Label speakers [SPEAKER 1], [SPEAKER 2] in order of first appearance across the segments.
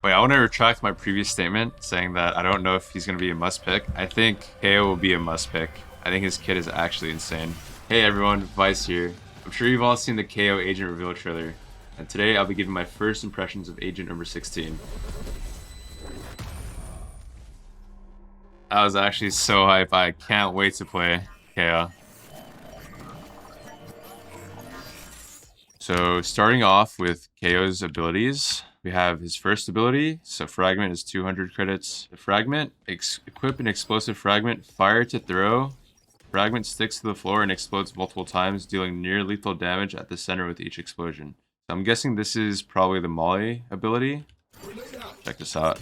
[SPEAKER 1] Wait, I want to retract my previous statement saying that I don't know if he's going to be a must pick. I think KO will be a must pick. I think his kit is actually insane. Hey everyone, Vice here. I'm sure you've all seen the KO agent reveal trailer, and today I'll be giving my first impressions of agent number 16. I was actually so hype, I can't wait to play KO. So starting off with KO's abilities, we have his first ability, so fragment is 200 credits. The fragment, equip an explosive fragment, fire to throw. Fragment sticks to the floor and explodes multiple times, dealing near lethal damage at the center with each explosion. So I'm guessing this is probably the Molly ability. Check this out.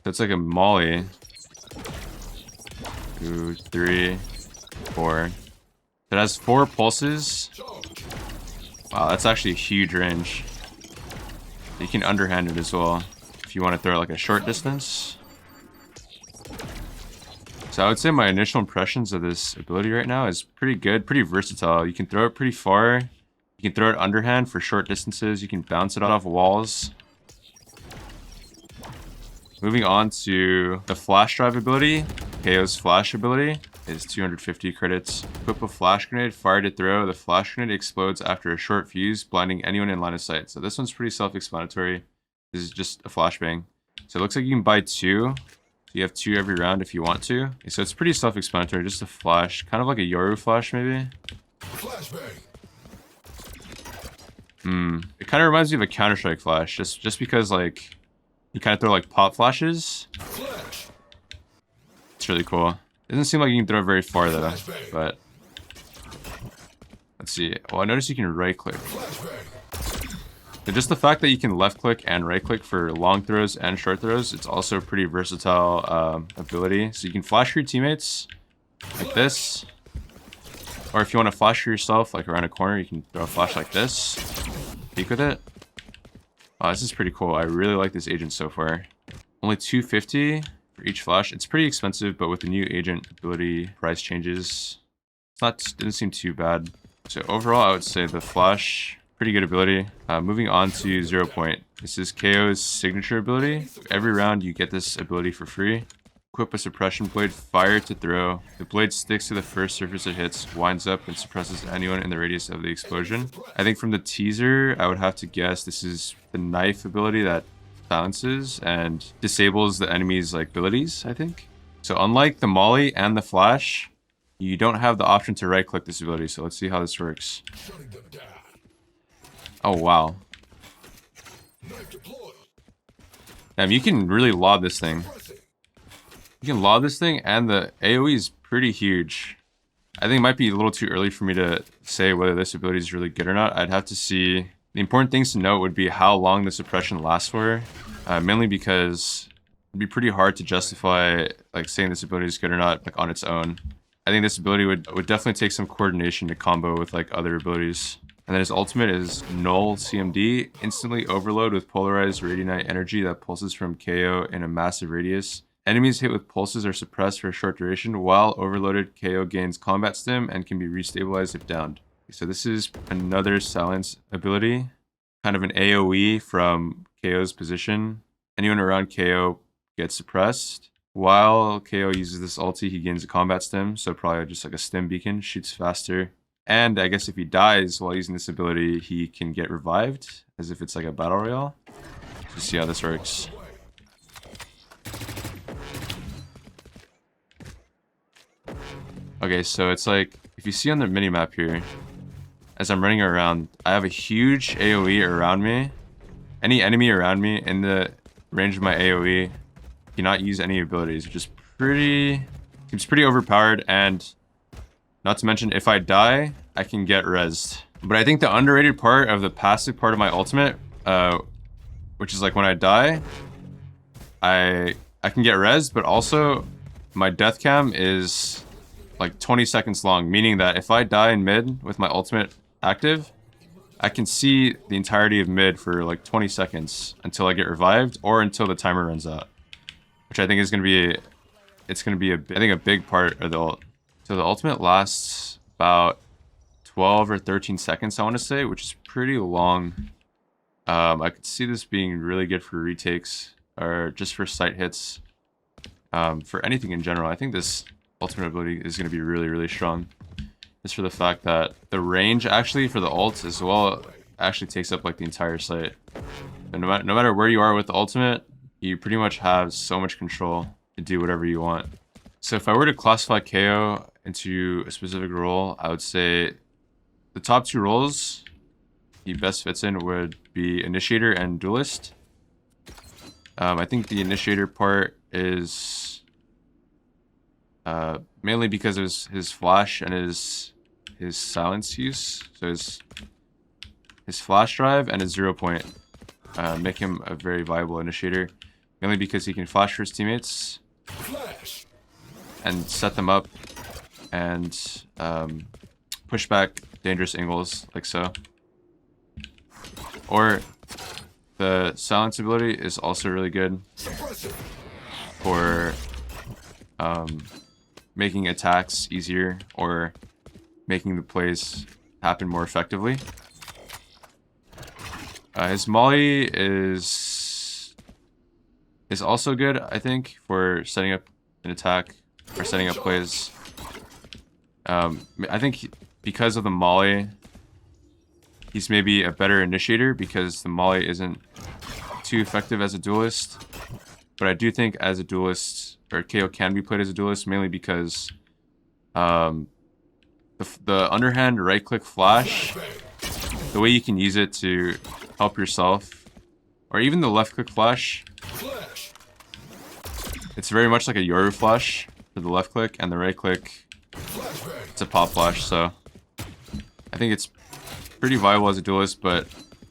[SPEAKER 1] So it's like a Molly. 2, 3, 4. It has 4 pulses. Wow, that's actually a huge range. You can underhand it as well if you want to throw it like a short distance. So I would say my initial impressions of this ability right now is pretty good, pretty versatile. You can throw it pretty far. You can throw it underhand for short distances. You can bounce it off walls. Moving on to the flash drive ability, KO's flash ability is 250 credits. Equip a flash grenade, fire to throw. The flash grenade explodes after a short fuse, blinding anyone in line of sight. So this one's pretty self-explanatory. This is just a flashbang. So it looks like you can buy 2. So you have 2 every round if you want to. Okay, so it's pretty self-explanatory, just a flash. Kind of like a Yoru flash, maybe? It kind of reminds me of a Counter-Strike flash, just because, like, you kind of throw, like, pop flashes. It's really cool. Doesn't seem like you can throw it very far, though, but... Let's see. Well, I noticed you can right-click. But just the fact that you can left-click and right-click for long throws and short throws, it's also a pretty versatile ability. So you can flash for your teammates, like this. Or if you want to flash for yourself, like around a corner, you can throw a flash like this. Peek with it. Wow, this is pretty cool. I really like this agent so far. Only 250 for each flash. It's pretty expensive, but with the new agent ability price changes, didn't seem too bad. So overall, I would say the flash, pretty good ability. Moving on to 0 point. This is KO's signature ability. Every round you get this ability for free. Equip a suppression blade, fire to throw. The blade sticks to the first surface it hits, winds up, and suppresses anyone in the radius of the explosion. I think from the teaser, I would have to guess this is the knife ability that silences and disables the enemy's like abilities, I think. So unlike the Molly and the flash, you don't have the option to right click this ability. So let's see how this works. Oh wow. Damn, you can really lob this thing. You can lob this thing, and the AoE is pretty huge. I think it might be a little too early for me to say whether this ability is really good or not. I'd have to see. The important things to note would be how long the suppression lasts for, mainly because it'd be pretty hard to justify like saying this ability is good or not like on its own. I think this ability would definitely take some coordination to combo with like other abilities. And then his ultimate is NULL CMD, instantly overload with polarized radiant energy that pulses from KO in a massive radius. Enemies hit with pulses are suppressed for a short duration, while overloaded KO gains combat stim and can be restabilized if downed. So this is another silence ability, kind of an AoE from KO's position. Anyone around KO gets suppressed. While KO uses this ulti, he gains a combat stim, so probably just like a stim beacon, shoots faster. And I guess if he dies while using this ability, he can get revived, as if it's like a battle royale. Let's see how this works. Okay, so it's like, if you see on the minimap here, as I'm running around, I have a huge AoE around me. Any enemy around me in the range of my AoE cannot use any abilities, which is seems pretty overpowered, and not to mention, if I die, I can get rezzed. But I think the underrated part of the passive part of my ultimate, which is like when I die, I can get rezzed, but also my death cam is like 20 seconds long, meaning that if I die in mid with my ultimate active, I can see the entirety of mid for like 20 seconds until I get revived or until the timer runs out, which I think is going to be, I think a big part of the ult. So the ultimate lasts about 12 or 13 seconds, I want to say, which is pretty long. I could see this being really good for retakes or just for sight hits. For anything in general, I think this ultimate ability is going to be really, really strong. Just for the fact that the range actually for the ult as well actually takes up like the entire site. And no matter where you are with the ultimate, you pretty much have so much control to do whatever you want. So if I were to classify KO into a specific role, I would say the top 2 roles he best fits in would be Initiator and Duelist. I think the Initiator part is mainly because of his flash and his silence use. So his flash drive and his 0 point make him a very viable Initiator. Mainly because he can flash for his teammates and set them up and push back dangerous angles like so. Or the silence ability is also really good for making attacks easier or making the plays happen more effectively. His molly is also good, I think, for setting up an attack or setting up plays. I think because of the molly, he's maybe a better initiator because the molly isn't too effective as a duelist. But I do think as a duelist, or KO can be played as a duelist, mainly because the underhand right-click flash, the way you can use it to help yourself, or even the left-click flash, it's very much like a Yoru flash for the left-click, and the right-click, it's a pop flash, so I think it's pretty viable as a duelist, but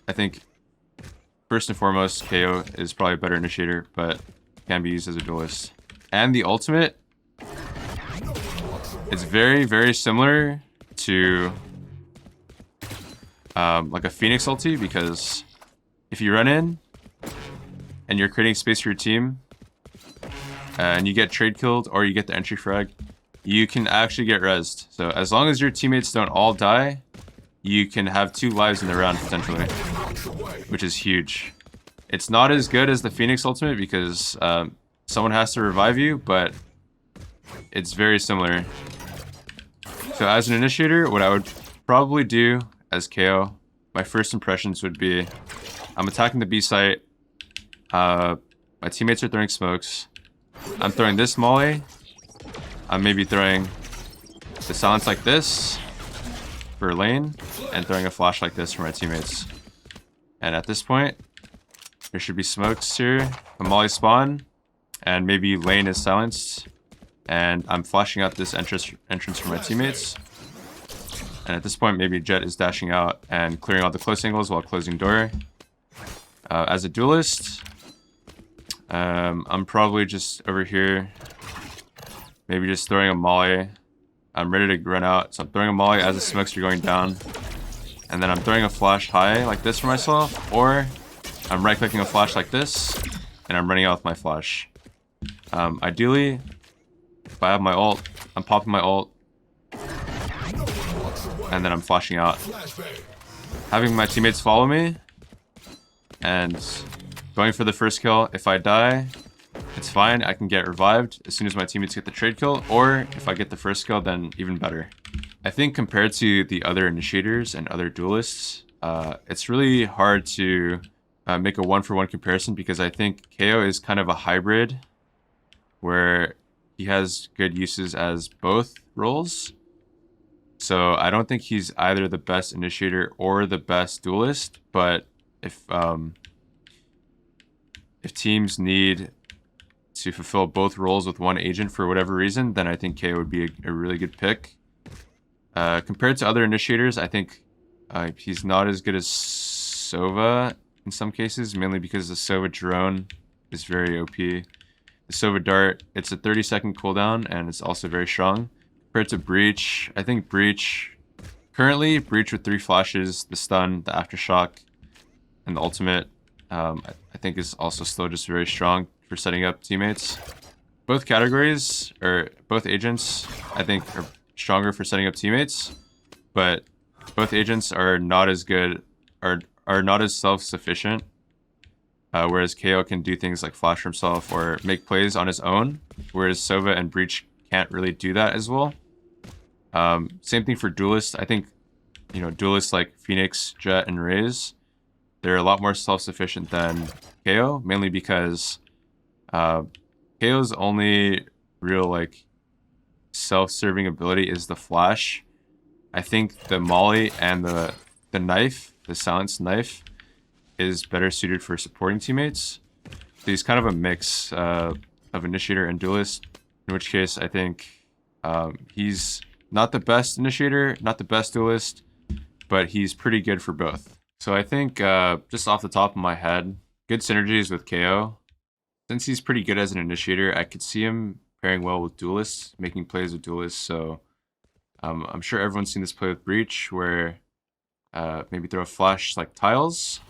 [SPEAKER 1] I think first and foremost, KO is probably a better initiator, but can be used as a duelist. And the ultimate, it's very, very similar to like a Phoenix ulti, because if you run in and you're creating space for your team and you get trade killed or you get the entry frag, you can actually get rezzed. So as long as your teammates don't all die, you can have 2 lives in the round potentially, which is huge. It's not as good as the Phoenix ultimate because someone has to revive you, but it's very similar. So as an initiator, what I would probably do as KO, my first impressions would be, I'm attacking the B site, my teammates are throwing smokes, I'm throwing this molly, I'm maybe throwing the silence like this for lane, and throwing a flash like this for my teammates. And at this point, there should be smokes here, a molly spawn, and maybe lane is silenced, and I'm flashing out this entrance for my teammates. And at this point, maybe Jet is dashing out and clearing all the close angles while closing door. As a duelist, I'm probably just over here, maybe just throwing a molly. I'm ready to run out, so I'm throwing a molly as the smokes are going down. And then I'm throwing a flash high like this for myself, or I'm right-clicking a flash like this, and I'm running out with my flash. Ideally, if I have my ult, I'm popping my ult, and then I'm flashing out. Having my teammates follow me, and going for the first kill. If I die, it's fine, I can get revived as soon as my teammates get the trade kill, or if I get the first kill, then even better. I think compared to the other initiators and other duelists, it's really hard to make a one-for-one comparison, because I think KO is kind of a hybrid where he has good uses as both roles. So I don't think he's either the best initiator or the best duelist, but if teams need to fulfill both roles with one agent for whatever reason, then I think KO would be a really good pick. Compared to other initiators, I think he's not as good as Sova in some cases, mainly because the Sova drone is very OP. The Sova dart, it's a 30-second cooldown, and it's also very strong. Compared to Breach, I think Breach with 3 flashes, the stun, the aftershock, and the ultimate, I think is also still just very strong for setting up teammates. Both categories, or both agents, I think are stronger for setting up teammates, but Both agents are not as good, are not as self-sufficient. Whereas KO can do things like flash himself or make plays on his own, whereas Sova and Breach can't really do that as well. Same thing for duelists. I think, you know, duelists like Phoenix, Jet, and Raze, they're a lot more self-sufficient than KO, mainly because KO's only real like self-serving ability is the flash. I think the molly and the knife, the silenced knife, is better suited for supporting teammates. So he's kind of a mix of initiator and duelist, in which case I think he's not the best initiator, not the best duelist, but he's pretty good for both. So I think just off the top of my head, good synergies with KO. Since he's pretty good as an initiator, I could see him pairing well with duelists, making plays with duelists. So I'm sure everyone's seen this play with Breach, where maybe throw a flash like tiles.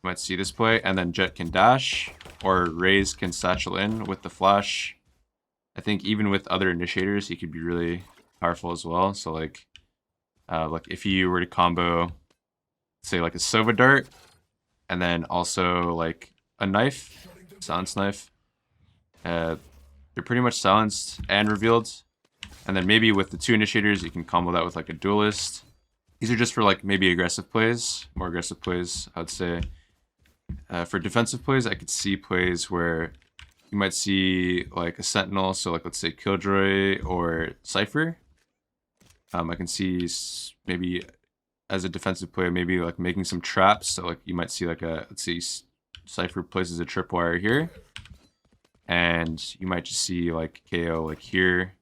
[SPEAKER 1] You might see this play, and then Jet can dash, or Raze can satchel in with the flash. I think even with other initiators, he could be really powerful as well. So like if you were to combo, say like a Sova dart, and then also like a knife, silence knife, they're pretty much silenced and revealed. And then maybe with the two initiators, you can combo that with like a duelist. These are just for like maybe aggressive plays, more aggressive plays, I would say. For defensive plays, I could see plays where you might see like a sentinel, so like let's say Killjoy or Cypher. I can see maybe as a defensive player, maybe like making some traps. So like you might see like a, let's see, Cypher places a tripwire here, and you might just see like KO like here.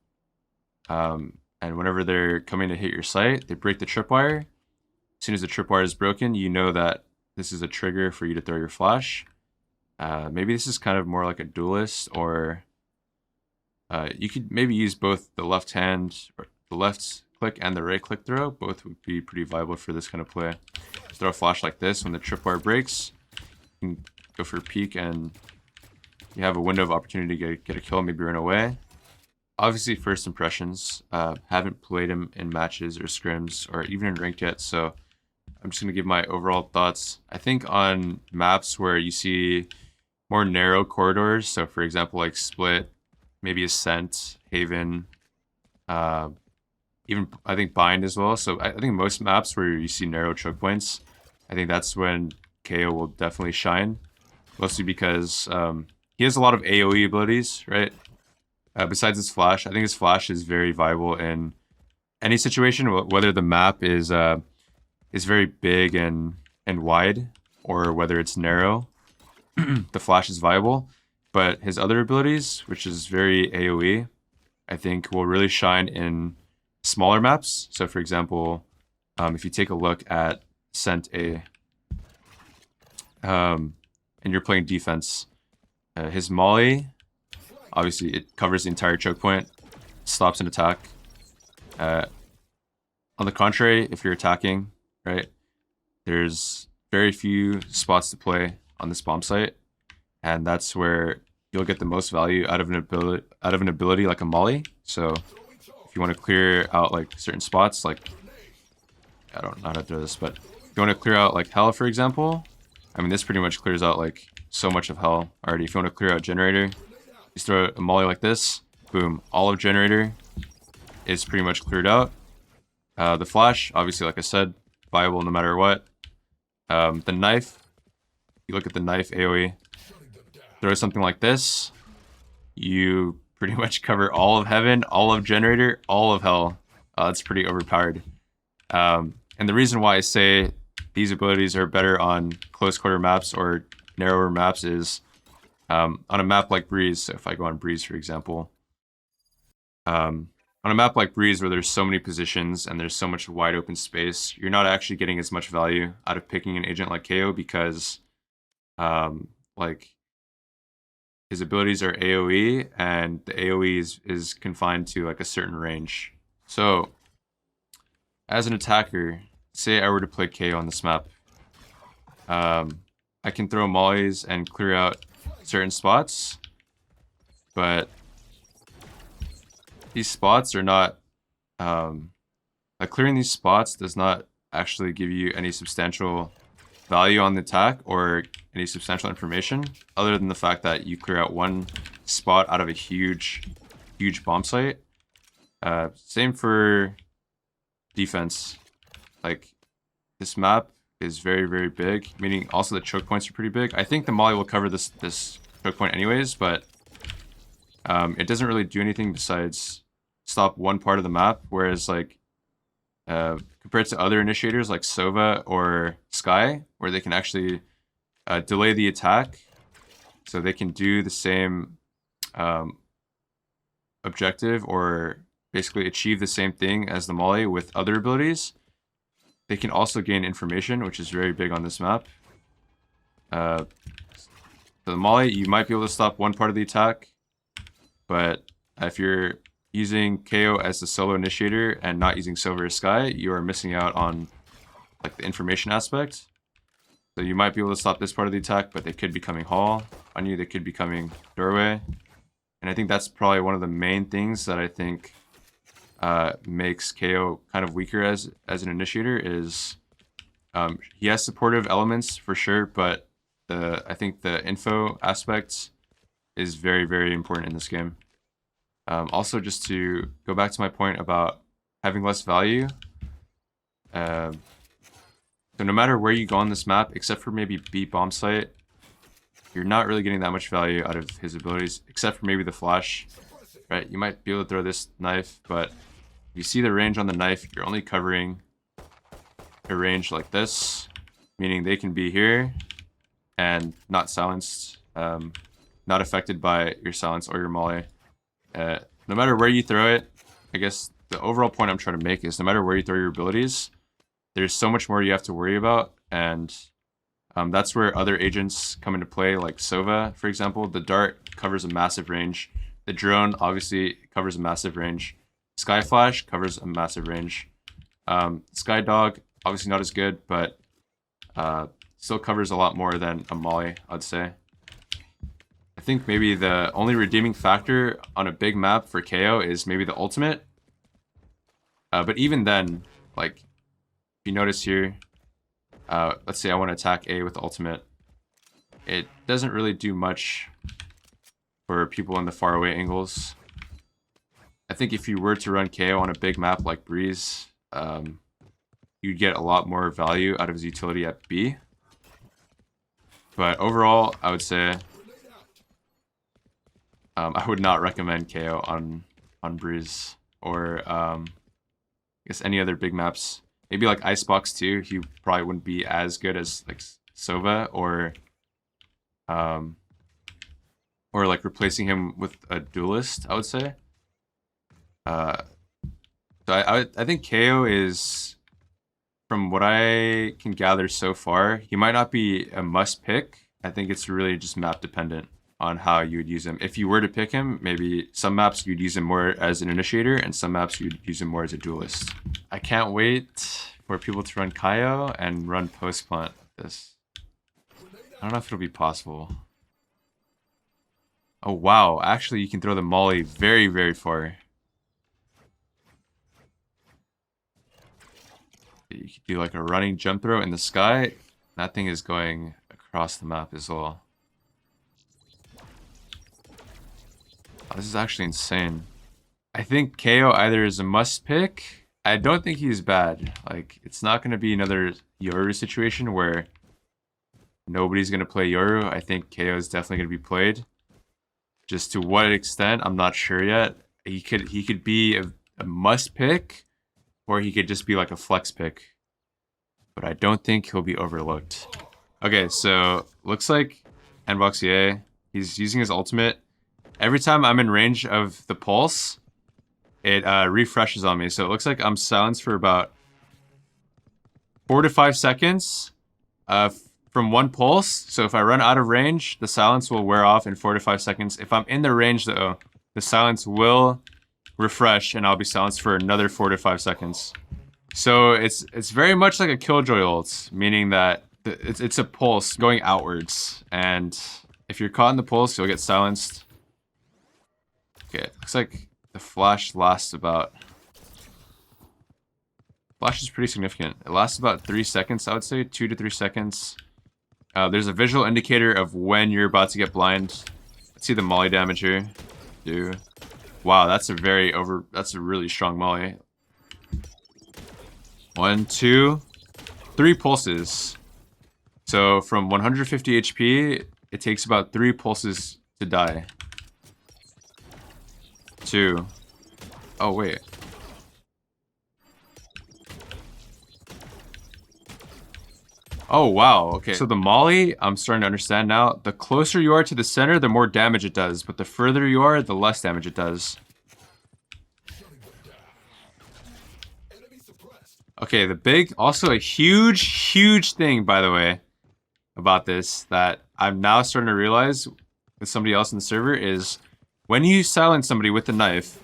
[SPEAKER 1] And whenever they're coming to hit your site, they break the tripwire. As soon as the tripwire is broken, you know that this is a trigger for you to throw your flash. Maybe this is kind of more like a duelist, or you could maybe use both the left hand, or the left click and the right click throw. Both would be pretty viable for this kind of play. Throw a flash like this when the tripwire breaks. You can go for a peek and you have a window of opportunity to get a kill, maybe run away. Obviously, first impressions. Haven't played him in matches or scrims or even in ranked yet, so I'm just going to give my overall thoughts. I think on maps where you see more narrow corridors, so for example, like Split, maybe Ascent, Haven, even I think Bind as well. So I think most maps where you see narrow choke points, I think that's when KO will definitely shine. Mostly because he has a lot of AoE abilities, right? Besides his flash, I think his flash is very viable in any situation, whether the map is very big and wide, or whether it's narrow. The flash is viable, but his other abilities, which is very AoE, I think will really shine in smaller maps. So for example, if you take a look at Scent A, and you're playing defense, his molly, obviously it covers the entire choke point, stops an attack. On the contrary, if you're attacking, right, there's very few spots to play on this bomb site, and that's where you'll get the most value out of an ability like a molly. So if you want to clear out like certain spots, like I don't know how to do this, but if you want to clear out like hell, for example, I mean this pretty much clears out like so much of hell already. If you want to clear out generator, just throw a molly like this, boom, all of generator is pretty much cleared out. The flash, obviously, like I said, viable no matter what. The knife, you look at the knife AoE, throw something like this, you pretty much cover all of heaven, all of generator, all of hell. That's pretty overpowered. And the reason why I say these abilities are better on close quarter maps or narrower maps is on a map like Breeze. So if I go on Breeze, for example, on a map like Breeze where there's so many positions and there's so much wide open space, you're not actually getting as much value out of picking an agent like KO because like his abilities are AoE, and the AoE is confined to like a certain range. So as an attacker, say I were to play KO on this map, I can throw mollies and clear out certain spots, but these spots are not clearing these spots does not actually give you any substantial value on the attack or any substantial information, other than the fact that you clear out one spot out of a huge bomb site. Same for defense. Like, this map is very, very big, meaning also the choke points are pretty big. I think the molly will cover this choke point anyways, but it doesn't really do anything besides stop one part of the map, whereas like compared to other initiators like Sova or Sky, where they can actually delay the attack, so they can do the same objective or basically achieve the same thing as the molly with other abilities. They can also gain information, which is very big on this map. So the molly, you might be able to stop one part of the attack, but if you're using KO as the solo initiator and not using Silver or Sky, you are missing out on like the information aspect. So you might be able to stop this part of the attack, but they could be coming hall on you, they could be coming doorway. And I think that's probably one of the main things that I think makes KO kind of weaker as an initiator is he has supportive elements for sure, but I think the info aspect is very, very important in this game. Also, just to go back to my point about having less value, so no matter where you go on this map, except for maybe B bomb site, you're not really getting that much value out of his abilities, except for maybe the flash, right? You might be able to throw this knife, but if you see the range on the knife, you're only covering a range like this, meaning they can be here and not silenced, not affected by your silence or your molly. No matter where you throw it, I guess the overall point I'm trying to make is no matter where you throw your abilities, there's so much more you have to worry about, and that's where other agents come into play, like Sova, for example. The dart covers a massive range. The drone obviously covers a massive range. Sky Flash covers a massive range. Sky Dog, obviously not as good, but still covers a lot more than a molly, I'd say. I think maybe the only redeeming factor on a big map for KO is maybe the ultimate. But even then, like, if you notice here, let's say I want to attack A with the ultimate. It doesn't really do much for people in the faraway angles. I think if you were to run KO on a big map like Breeze, you'd get a lot more value out of his utility at B. But overall, I would say I would not recommend KO on Breeze or I guess any other big maps. Maybe like Icebox 2, he probably wouldn't be as good as like Sova or like replacing him with a duelist, I would say. So I think KO is, from what I can gather so far, he might not be a must pick. I think it's really just map dependent on how you would use him. If you were to pick him, maybe some maps you'd use him more as an initiator and some maps you'd use him more as a duelist. I can't wait for people to run Kaio and run post plant this. I don't know if it'll be possible. Oh wow, actually you can throw the molly very, very far. You could do like a running jump throw in the sky. That thing is going across the map as well. Oh, this is actually insane. I think KO either is a must pick. I don't think he's bad. Like, it's not going to be another Yoru situation where nobody's going to play Yoru. I think KO is definitely going to be played. Just to what extent, I'm not sure yet. He could be a must pick, or he could just be like a flex pick. But I don't think he'll be overlooked. Okay, so looks like Nboxier, he's using his ultimate. Every time I'm in range of the pulse, it refreshes on me. So it looks like I'm silenced for about 4 to 5 seconds from one pulse. So if I run out of range, the silence will wear off in 4 to 5 seconds. If I'm in the range though, the silence will refresh and I'll be silenced for another 4 to 5 seconds. So it's very much like a Killjoy ult, meaning that it's a pulse going outwards. And if you're caught in the pulse, you'll get silenced. Okay, looks like the flash lasts about Flash is pretty significant. It lasts about 3 seconds, I would say, 2 to 3 seconds. There's a visual indicator of when you're about to get blind. Let's see the molly damage here. Wow, that's a really strong molly. 1, 2, 3 pulses. So from 150 HP, it takes about 3 pulses to die. 2. Oh, wait. Oh, wow. Okay. So the molly, I'm starting to understand now. The closer you are to the center, the more damage it does. But the further you are, the less damage it does. Okay, also a huge thing, by the way, about this that I'm now starting to realize with somebody else in the server is when you silence somebody with the knife,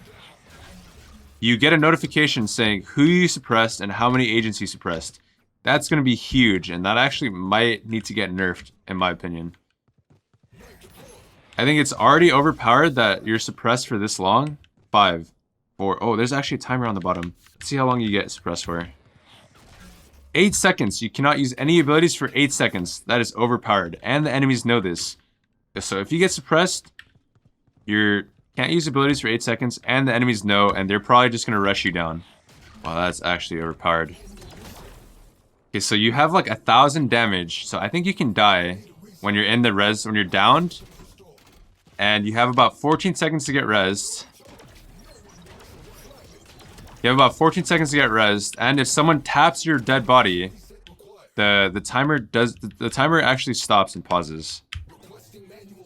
[SPEAKER 1] you get a notification saying who you suppressed and how many agents you suppressed. That's going to be huge, and that actually might need to get nerfed, in my opinion. I think it's already overpowered that you're suppressed for this long. 5, 4. Oh, there's actually a timer on the bottom. Let's see how long you get suppressed for. 8 seconds. You cannot use any abilities for 8 seconds. That is overpowered, and the enemies know this. So if you get suppressed, you can't use abilities for 8 seconds, and the enemies know, and they're probably just going to rush you down. Wow, that's actually overpowered. Okay, so you have like 1,000 damage, so I think you can die when you're in the res, when you're downed. And you have about 14 seconds to get rezzed. You have about 14 seconds to get rezzed, and if someone taps your dead body, the timer actually stops and pauses.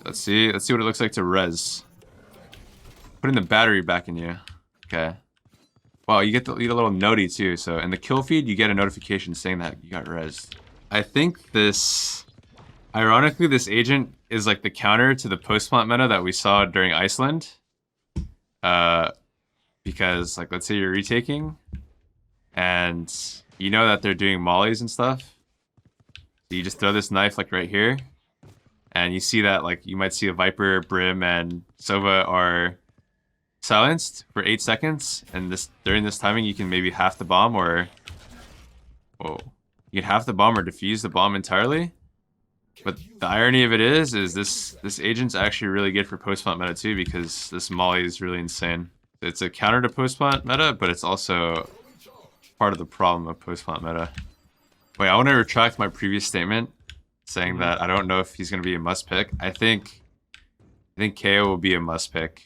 [SPEAKER 1] Let's see what it looks like to res. Putting the battery back in you. Okay. Wow, you get a little noti too. So in the kill feed, you get a notification saying that you got rezzed. I think ironically, this agent is like the counter to the post-plant meta that we saw during Iceland. Because like, let's say you're retaking, and you know that they're doing mollies and stuff. So you just throw this knife like right here, and you see that like you might see a Viper, Brim, and Sova are silenced for 8 seconds, and during this timing you can maybe half the bomb or you can half the bomb or defuse the bomb entirely. But the irony of it is this agent's actually really good for post-plant meta too, because this molly is really insane. It's a counter to post-plant meta, but it's also part of the problem of post-plant meta. Wait, I want to retract my previous statement saying that I don't know if he's going to be a must pick. I think KO will be a must pick.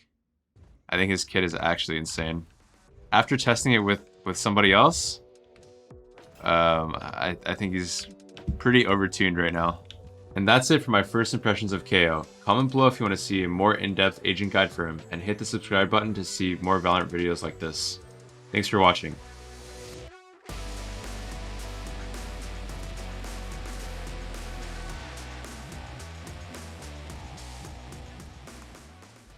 [SPEAKER 1] I think his kit is actually insane. After testing it with somebody else, I think he's pretty overtuned right now. And that's it for my first impressions of KO. Comment below if you want to see a more in-depth agent guide for him, and hit the subscribe button to see more Valorant videos like this. Thanks for watching.